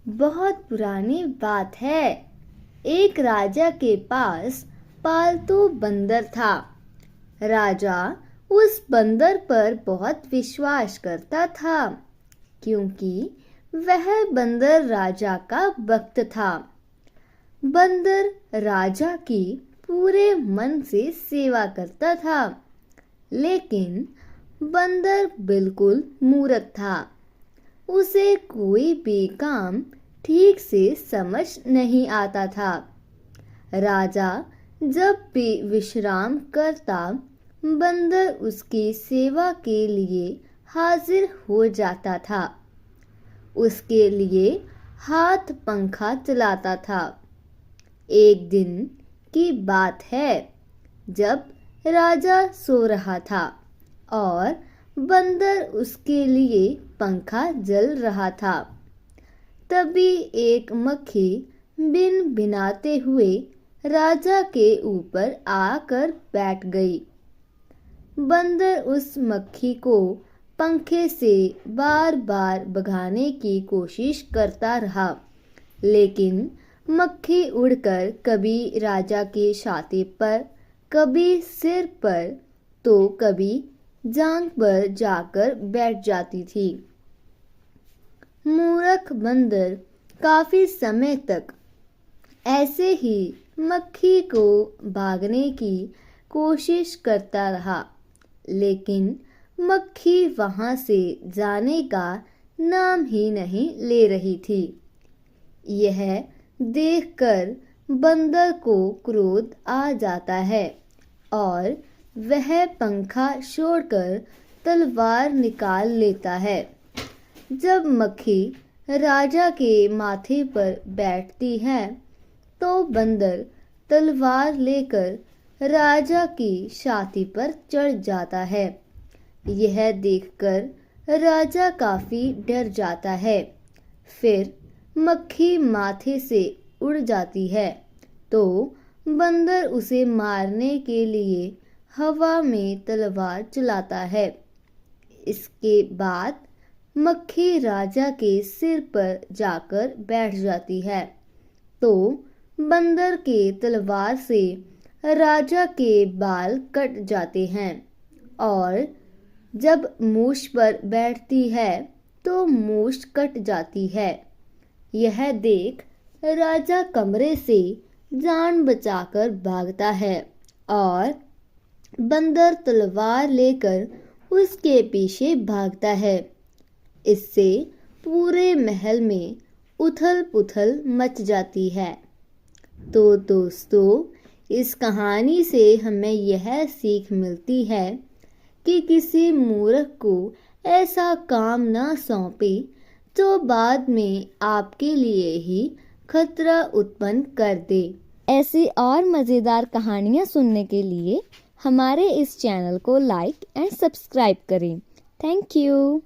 बहुत पुरानी बात है। एक राजा के पास पालतू बंदर था। राजा उस बंदर पर बहुत विश्वास करता था, क्योंकि वह बंदर राजा का भक्त था। बंदर राजा की पूरे मन से सेवा करता था, लेकिन बंदर बिल्कुल मूर्ख था। उसे कोई भी काम ठीक से समझ नहीं आता था। राजा जब भी विश्राम करता, बंदर उसकी सेवा के लिए हाजिर हो जाता था। उसके लिए हाथ पंखा चलाता था। एक दिन की बात है, जब राजा सो रहा था और बंदर उसके लिए पंखा जल रहा था। तभी एक मक्खी बिन भिनाते हुए राजा के ऊपर आकर बैठ गई। बंदर उस मक्खी को पंखे से बार बार भगाने की कोशिश करता रहा, लेकिन मक्खी उड़कर कभी राजा की छाती पर, कभी सिर पर, तो कभी जांघ पर जाकर बैठ जाती थी। मूर्ख बंदर काफी समय तक ऐसे ही मक्खी को भागने की कोशिश करता रहा, लेकिन मक्खी वहां से जाने का नाम ही नहीं ले रही थी। यह देखकर बंदर को क्रोध आ जाता है और वह पंखा छोड़कर तलवार निकाल लेता है। जब मक्खी राजा के माथे पर बैठती है, तो बंदर तलवार लेकर राजा की छाती पर चढ़ जाता है। यह देखकर राजा काफी डर जाता है। फिर मक्खी माथे से उड़ जाती है, तो बंदर उसे मारने के लिए हवा में तलवार चलाता है। इसके बाद मक्खी राजा के सिर पर जाकर बैठ जाती है, तो बंदर के तलवार से राजा के बाल कट जाते हैं और जब मूछ पर बैठती है तो मूछ कट जाती है। यह देख राजा कमरे से जान बचाकर भागता है और बंदर तलवार लेकर उसके पीछे भागता है। इससे पूरे महल में उथल पुथल मच जाती है। तो दोस्तों, इस कहानी से हमें यह सीख मिलती है कि किसी मूर्ख को ऐसा काम ना सौंपे जो बाद में आपके लिए ही खतरा उत्पन्न कर दे। ऐसी और मज़ेदार कहानियाँ सुनने के लिए हमारे इस चैनल को लाइक एंड सब्सक्राइब करें। Thank you.